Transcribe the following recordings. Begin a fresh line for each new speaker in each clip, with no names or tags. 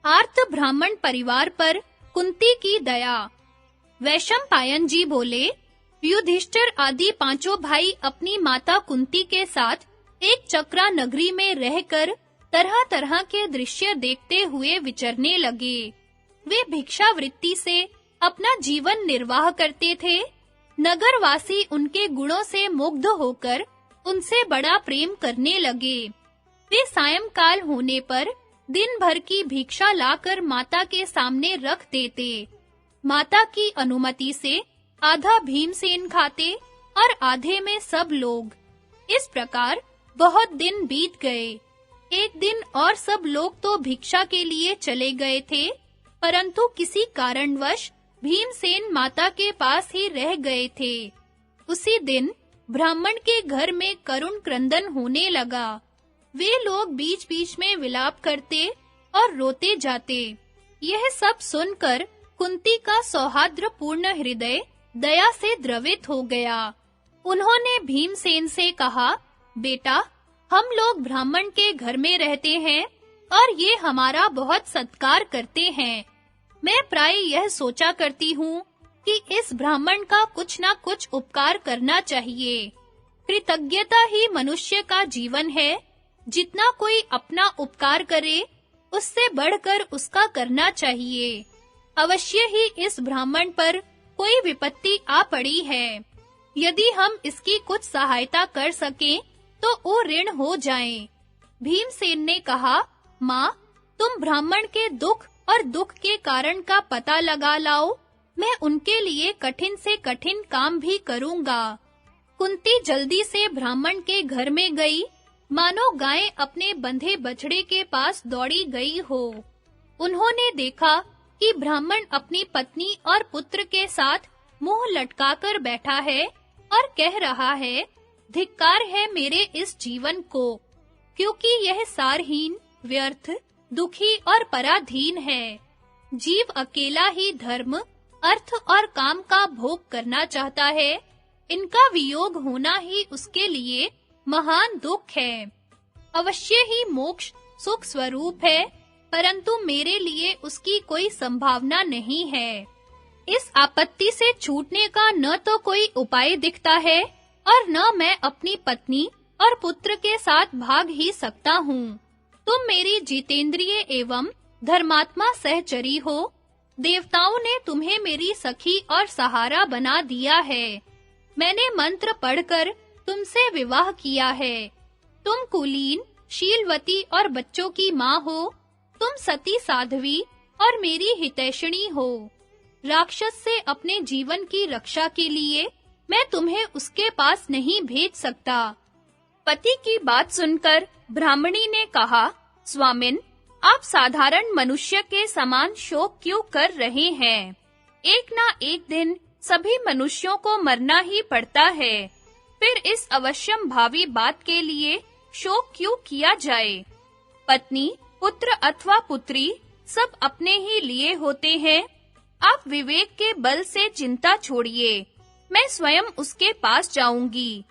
आर्त ब्राह्मण परिवार पर कुंती की दया। वैशंपायन जी बोले, युधिष्ठिर आदि पांचों भाई अपनी माता कुंती के साथ एक चक्रा नगरी में रहकर तरह-तरह के दृश्य देखते हुए विचरने लगे। वे भिक्षावृत्ति से अपना जीवन निर्वाह करते थे। नगरवासी उनके गुणों से मुग्ध होकर उनसे बड़ा प्रेम करने लगे। वे सायंकाल होने पर दिन भर की भिक्षा लाकर माता के सामने रख देते। माता की अनुमति से आधा भीमसेन खाते और आधे में सब लोग। इस प्रकार बहुत दिन बीत गए। एक दिन और सब लोग तो भिक्षा के लिए चले गए थे, परंतु किसी कारणवश भीमसेन माता के पास ही रह गए थे। उसी दिन ब्राह्मण के घर में करुण क्रंदन होने लगा। वे लोग बीच-बीच में विलाप करते और रोते जाते। यह सब सुनकर कुंती का सौहार्द्रपूर्ण हृदय दया से द्रवित हो गया। उन्होंने भीमसेन से कहा, बेटा, हम लोग ब्राह्मण के घर में रहते हैं और ये हमारा बहुत सत्कार करते हैं। मैं प्राय यह सोचा करती हूँ कि इस ब्राह्मण का कुछ ना कुछ उपकार करना चाहिए। कृतज्ञता ही मनुष्य का जीवन है। जितना कोई अपना उपकार करे, उससे बढ़कर उसका करना चाहिए। अवश्य ही इस ब्राह्मण पर कोई विपत्ति आ पड़ी है। यदि हम इसकी कुछ सहायता कर सकें, तो वो ऋण हो जाएं। भीमसेन ने कहा, माँ, तुम ब्राह्मण के दुख और दुख के कारण का पता लगा लाओ। मैं उनके लिए कठिन से कठिन काम भी करूंगा। कुंती जल्दी से ब्राह्मण के घर में गई, मानो गाय अपने बंधे बछड़े के पास दौड़ी गई हो। उन्होंने देखा कि ब्राह्मण अपनी पत्नी और पुत्र के साथ मुंह लटकाकर बैठा है और कह रहा है, धिक्कार है मेरे इस जीवन को, क्योंकि यह सारहीन, व्यर्थ, दुखी और पराधीन है। जीव अकेला ही धर्म, अर्थ और काम का भोग करना चाहता है। इनका वियोग होना ही उसके लिए महान दुख है। अवश्य ही मोक्ष सुख स्वरूप है, परंतु मेरे लिए उसकी कोई संभावना नहीं है। इस आपत्ति से छूटने का न तो कोई उपाय दिखता है और न मैं अपनी पत्नी और पुत्र के साथ भाग ही सकता हूँ। तुम मेरी जितेंद्रिय एवं धर्मात्मा सहचरी हो। देवताओं ने तुम्हें मेरी सखी और सहारा बना दिया है। मैंने मंत्र पढ़कर तुमसे विवाह किया है। तुम कुलीन, शीलवती और बच्चों की माँ हो। तुम सती साध्वी और मेरी हितैषिणी हो। राक्षस से अपने जीवन की रक्षा के लिए मैं तुम्हें उसके पास नहीं भेज सकता। पति की बात सुनकर ब्राह्मणी ने कहा, स्वामिन, आप साधारण मनुष्य के समान शोक क्यों कर रहे हैं? एक ना एक दिन सभी मनुष्यों को मरना ही पड़ता है। फिर इस अवश्यम भावी बात के लिए शोक क्यों किया जाए? पत्नी, पुत्र अथवा पुत्री सब अपने ही लिए होते हैं। आप विवेक के बल से चिंता छोड़िए। मैं स्वयं उसके पास जाऊंगी।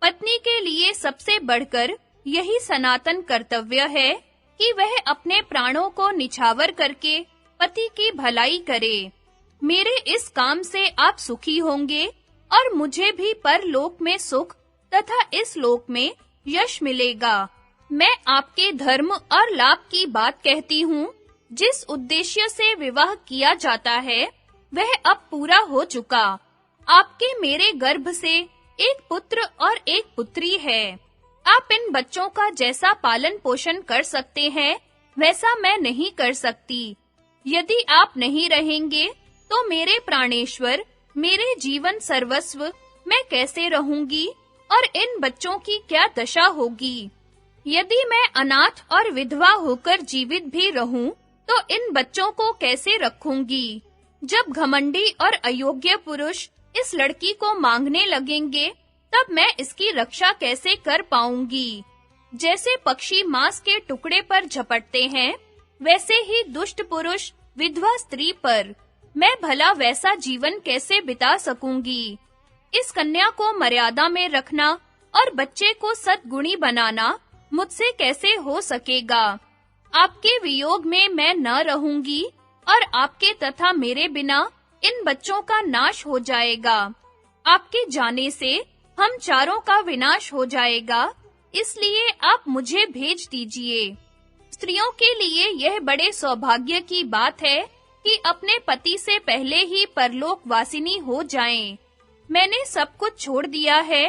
पत्नी के लिए सबसे बढ़कर यही सनातन कर्तव्य है कि वह अपने प्राणों को निछावर करके पति की भलाई करे। मेरे इस काम से आप सुखी होंगे और मुझे भी परलोक में सुख तथा इस लोक में यश मिलेगा। मैं आपके धर्म और लाभ की बात कहती हूँ। जिस उद्देश्य से विवाह किया जाता है, वह अब पूरा हो चुका। आपके मेरे गर्भ से एक पुत्र और एक पुत्री है। आप इन बच्चों का जैसा पालन पोषण कर सकते हैं, वैसा मैं नहीं कर सकती। यदि आप नहीं रहेंगे, तो मेरे प्राणेश्वर, मेरे जीवन सर्वस्व मैं कैसे रहूंगी और इन बच्चों की क्या दशा होगी? यदि मैं अनाथ और विधवा होकर जीवित भी रहूं, तो इन बच्चों को कैसे रखूंगी? जब घमंडी और अयोग्य पुरुष इस लड़की को मांगने लगेंगे, तब मैं इसकी रक्षा कैसे कर पाऊंगी? जैसे पक्षी मांस के टुकड़े पर झपटते हैं, वैसे ही दुष्ट पुरुष विधवा स्त्री पर मैं भला वैसा जीवन कैसे बिता सकूंगी? इस कन्या को मर्यादा में रखना और बच्चे को सद्गुणी बनाना मुझसे कैसे हो सकेगा? आपके वियोग में मैं न रहूंगी और आपके तथा मेरे बिना इन बच्चों का नाश हो जाएगा। आपके जाने से हम चारों का विनाश हो जाएगा, इसलिए आप मुझे भेज दीजिए। स्त्रियों के लिए यह बड़े सौभाग्य की बात है कि अपने पति से पहले ही परलोक वासिनी हो जाएं। मैंने सब कुछ छोड़ दिया है,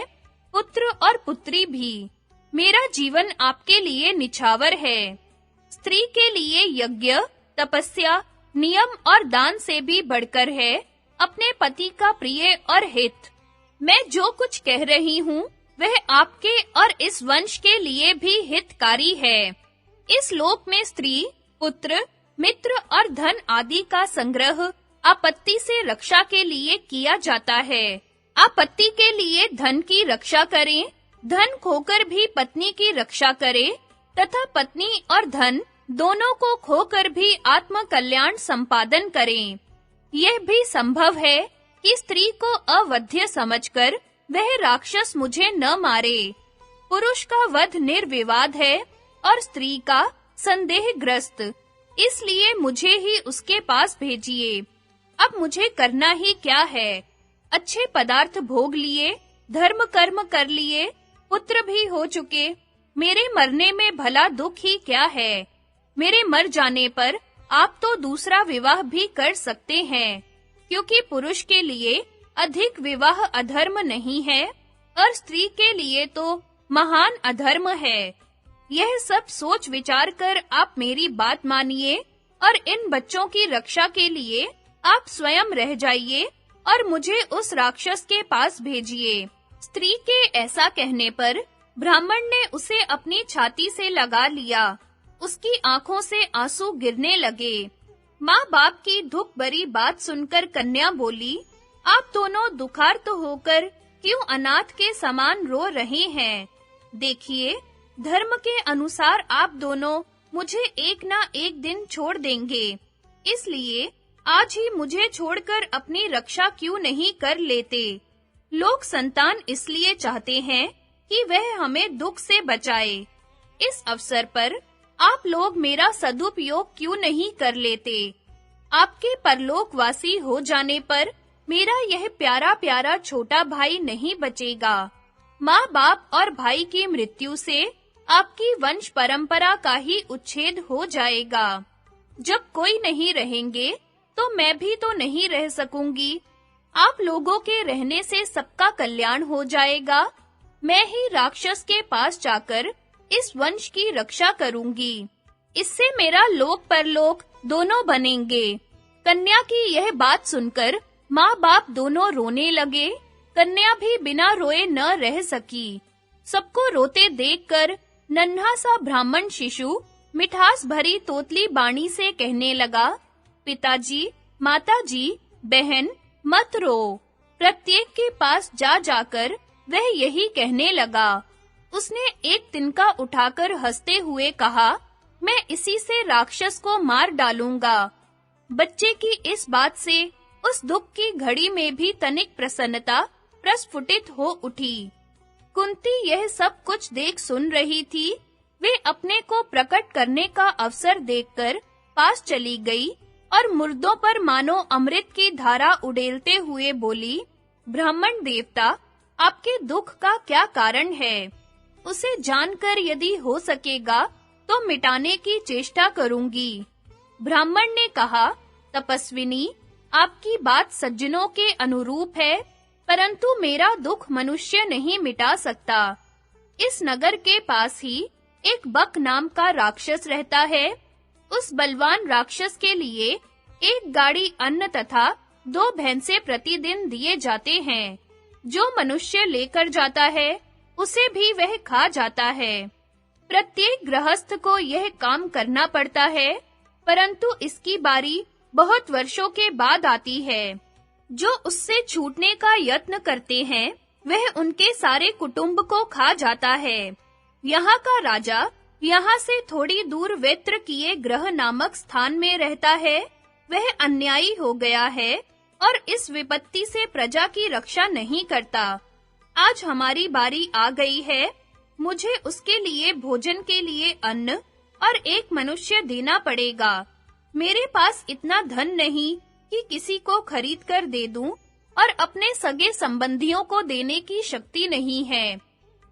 पुत्र और पुत्री भी। मेरा जीवन आपके लिए निछावर है। स्त्री के लिए यज्ञ, तपस्या, नियम और दान से भी बढ़कर है अपने पति का प्रिय और हित। मैं जो कुछ कह रही हूँ वह आपके और इस वंश के लिए भी हितकारी है। इस लोक में स्त्री, पुत्र, मित्र और धन आदि का संग्रह आपत्ति से रक्षा के लिए किया जाता है। आपत्ति के लिए धन की रक्षा करें, धन खोकर भी पत्नी की रक्षा करें तथा पत्नी और धन दोनों को खोकर भी आत्म कल्याण संपादन करें। यह भी संभव है कि स्त्री को अवध्य समझकर वह राक्षस मुझे न मारे। पुरुष का वध निर्विवाद है और स्त्री का संदेहग्रस्त, इसलिए मुझे ही उसके पास भेजिए। अब मुझे करना ही क्या है? अच्छे पदार्थ भोग लिए, धर्म कर्म कर लिए, पुत्र भी हो चुके। मेरे मरने में भला दुख ही क्या है? मेरे मर जाने पर आप तो दूसरा विवाह भी कर सकते हैं, क्योंकि पुरुष के लिए अधिक विवाह अधर्म नहीं है और स्त्री के लिए तो महान अधर्म है। यह सब सोच विचार कर आप मेरी बात मानिए और इन बच्चों की रक्षा के लिए आप स्वयं रह जाइए और मुझे उस राक्षस के पास भेजिए। स्त्री के ऐसा कहने पर ब्राह्मण ने उसे अपनी छाती से लगा लिया। उसकी आंखों से आंसू गिरने लगे। माँ बाप की दुख भरी बात सुनकर कन्या बोली, आप दोनों दुखार्त होकर क्यों अनाथ के समान रो रहे हैं? देखिए, धर्म के अनुसार आप दोनों मुझे एक ना एक दिन छोड़ देंगे, इसलिए आज ही मुझे छोड़कर अपनी रक्षा क्यों नहीं कर लेते? लोग संतान इसलिए चाहते हैं कि वह हमें दुख से बचाए। इस अवसर पर आप लोग मेरा सदुपयोग क्यों नहीं कर लेते? आपके परलोकवासी हो जाने पर मेरा यह प्यारा-प्यारा छोटा भाई नहीं बचेगा। माँ बाप और भाई की मृत्यु से आपकी वंश परंपरा का ही उच्छेद हो जाएगा। जब कोई नहीं रहेंगे तो मैं भी तो नहीं रह सकूंगी। आप लोगों के रहने से सबका कल्याण हो जाएगा। मैं ही राक्षस के पास जाकर इस वंश की रक्षा करूंगी। इससे मेरा लोक परलोक दोनों बनेंगे। कन्या की यह बात सुनकर माँ-बाप दोनों रोने लगे। कन्या भी बिना रोए न रह सकी। सबको रोते देखकर नन्हा सा ब्राह्मण शिशु मिठास भरी तोतली बाणी से कहने लगा, पिताजी, माताजी, बहन, मत रो। प्रत्येक के पास जा जाकर वह यही कहने लगा। उसने एक तिनका उठाकर हंसते हुए कहा, मैं इसी से राक्षस को मार डालूंगा। बच्चे की इस बात से उस दुख की घड़ी में भी तनिक प्रसन्नता प्रस्फुटित हो उठी। कुंती यह सब कुछ देख सुन रही थी। वे अपने को प्रकट करने का अवसर देखकर पास चली गई और मुर्दों पर मानो अमृत की धारा उड़ेलते हुए बोली, ब्राह्मण देवता, आपके दुख का क्या कारण है? उसे जानकर यदि हो सकेगा तो मिटाने की चेष्टा करूंगी। ब्राह्मण ने कहा, तपस्विनी, आपकी बात सज्जनों के अनुरूप है, परंतु मेरा दुख मनुष्य नहीं मिटा सकता। इस नगर के पास ही एक बक नाम का राक्षस रहता है। उस बलवान राक्षस के लिए एक गाड़ी अन्न तथा 2 भैंसे प्रतिदिन दिए जाते हैं। जो मनुष्य लेकर जाता है उसे भी वह खा जाता है। प्रत्येक गृहस्थ को यह काम करना पड़ता है, परंतु इसकी बारी बहुत वर्षों के बाद आती है। जो उससे छूटने का यत्न करते हैं वह उनके सारे कुटुंब को खा जाता है। यहाँ का राजा यहाँ से थोड़ी दूर वेत्र किए ग्रह नामक स्थान में रहता है। वह अन्यायी हो गया है और इस विपत्ति से प्रजा की रक्षा नहीं करता। आज हमारी बारी आ गई है। मुझे उसके लिए भोजन के लिए अन्न
और एक मनुष्य देना पड़ेगा। मेरे पास इतना धन नहीं कि किसी को खरीद कर दे दूं और अपने सगे संबंधियों को देने की शक्ति नहीं है।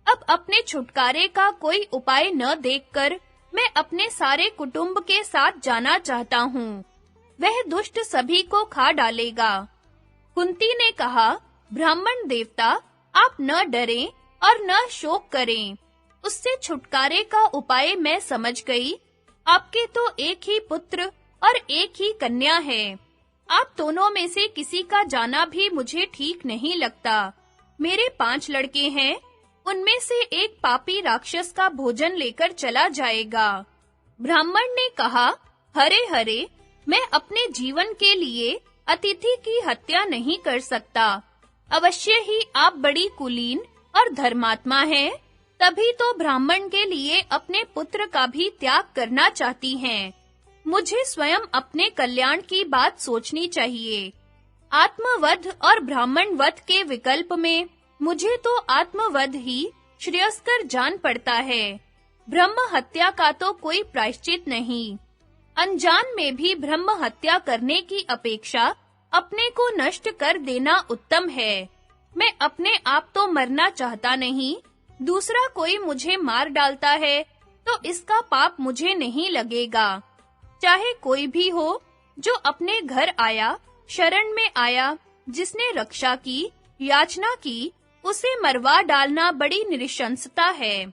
अब अपने छुटकारे का कोई उपाय न देखकर मैं अपने सारे कुटुंब के साथ जाना चाहता हूँ। वह दुष्ट सभी को खा डालेगा। कुंती ने कहा, ब्राह्मण देवता, आप न डरें और न शोक करें। उससे छुटकारे का उपाय मैं समझ गई। आपके तो एक ही पुत्र और एक ही कन्या है। आप दोनों में से किसी का जाना भी मुझे ठीक नहीं लगता। मेरे 5 लड़के हैं, उनमें से एक पापी राक्षस का भोजन लेकर चला जाएगा। ब्राह्मण ने कहा, हरे हरे, मैं अपने जीवन के लिए अतिथि की हत्या नहीं कर सकता। अवश्य ही आप बड़ी कुलीन और धर्मात्मा हैं, तभी तो ब्राह्मण के लिए अपने पुत्र का भी त्याग करना चाहती हैं। मुझे स्वयं अपने कल्याण की बात सोचनी चाहिए। आत्मवध और ब्राह्मण वध के विकल्प में मुझे तो आत्मवध ही श्रेयस्कर जान पड़ता है। ब्रह्म हत्या का तो कोई प्रायश्चित नहीं। अनजान में भी ब्रह्म हत्या करने की अपेक्षा अपने को नष्ट कर देना उत्तम है। मैं अपने आप तो मरना चाहता नहीं, दूसरा कोई मुझे मार डालता है तो इसका पाप मुझे नहीं लगेगा। चाहे कोई भी हो, जो अपने घर आया, शरण में आया, जिसने रक्षा की, याचना की, उसे मरवा डालना बड़ी नृशंसता है।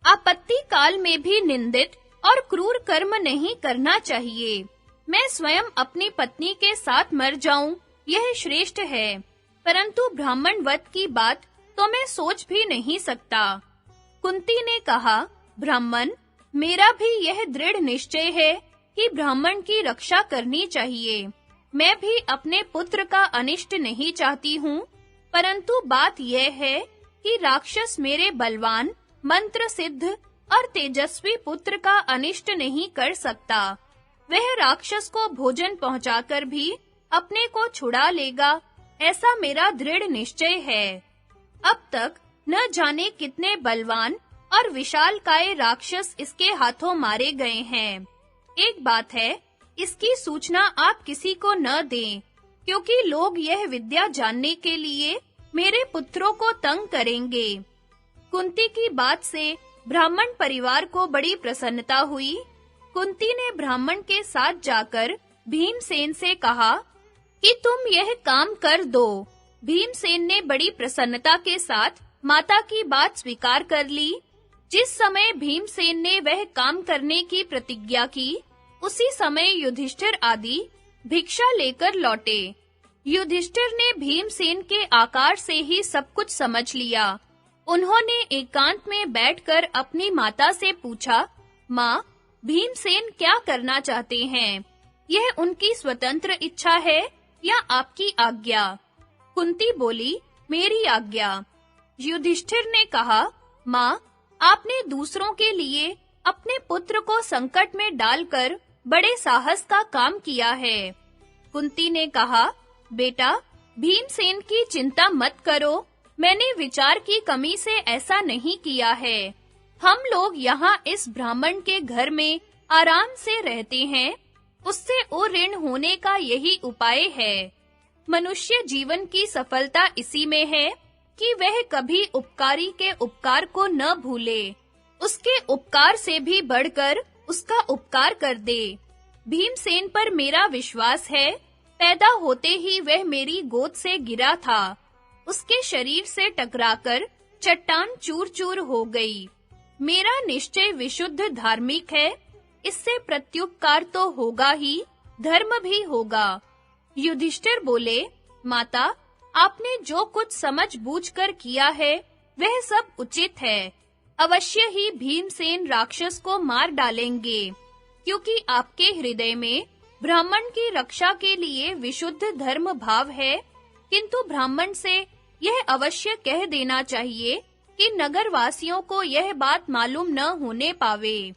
आपत्ति काल में भी निंदित और क्रूर कर्म नहीं करना चाहिए। मैं स्वयं अपनी पत्नी के साथ मर जाऊं, यह श्रेष्ठ है, परंतु ब्राह्मण वध की बात तो मैं सोच भी नहीं सकता। कुंती ने कहा, ब्राह्मण, मेरा भी यह दृढ़ निश्चय है कि ब्राह्मण की रक्षा करनी चाहिए। मैं भी अपने पुत्र का अनिष्ट नहीं चाहती हूँ, परंतु बात यह है कि राक्षस मेरे बलवान, मंत्र सिद्ध और तेजस्वी पुत्र का अनिष्ट नहीं कर सकता। वह राक्षस को भोजन पहुंचाकर भी अपने को छुड़ा लेगा, ऐसा मेरा दृढ़ निश्चय है। अब तक न जाने कितने बलवान और विशालकाय राक्षस इसके हाथों मारे गए हैं। एक बात है, इसकी सूचना आप किसी को न दें, क्योंकि लोग यह विद्या जानने के लिए मेरे पुत्रों को तंग करेंगे। कुंती की बात से ब्राह्मण परिवार को बड़ी प्रसन्नता हुई। कुंती ने ब्राह्मण के साथ जाकर भीमसेन से कहा कि तुम यह काम कर दो। भीमसेन ने बड़ी प्रसन्नता के साथ माता की बात स्वीकार कर ली। जिस समय भीमसेन ने वह काम करने की प्रतिज्ञा की, उसी समय युधिष्ठिर आदि भिक्षा लेकर लौटे। युधिष्ठिर ने भीमसेन के आकार से ही सब कुछ समझ लिया। उन्होंने एकांत में बैठकर अपनी माता से पूछा, माँ, भीमसेन क्या करना चाहते हैं? यह उनकी स्वतंत्र इच्छा है या आपकी आज्ञा? कुंती बोली, मेरी आज्ञा। युधिष्ठिर ने कहा, माँ, आपने दूसरों के लिए अपने पुत्र को संकट में डालकर बड़े साहस का काम किया है। कुंती ने कहा, बेटा, भीमसेन की चिंता मत करो। मैंने विचार की कमी से ऐसा नहीं किया है। हम लोग यहाँ इस ब्राह्मण के घर में आराम से रहते हैं। उससे ऋण होने का यही उपाय है। मनुष्य जीवन की सफलता इसी में है कि वह कभी उपकारी के उपकार को न भूले, उसके उपकार से भी बढ़कर उसका उपकार कर दे। भीमसेन पर मेरा विश्वास है। पैदा होते ही वह मेरी गोद से गिरा था। उसके शरीर से टकराकर चट्टान चूर-चूर हो गई। मेरा निश्चय विशुद्ध धार्मिक है। इससे प्रत्युपकार तो होगा ही, धर्म भी होगा। युधिष्ठिर बोले, माता, आपने जो कुछ समझ बूझकर किया है, वह सब उचित है। अवश्य ही भीमसेन राक्षस को मार डालेंगे, क्योंकि आपके हृदय में ब्राह्मण की रक्षा के लिए विशुद्ध धर्म भाव है। किंतु ब्राह्मण से यह अवश्य कह देना चाहिए कि नगरवासियों को यह बात मालूम न होने पावे।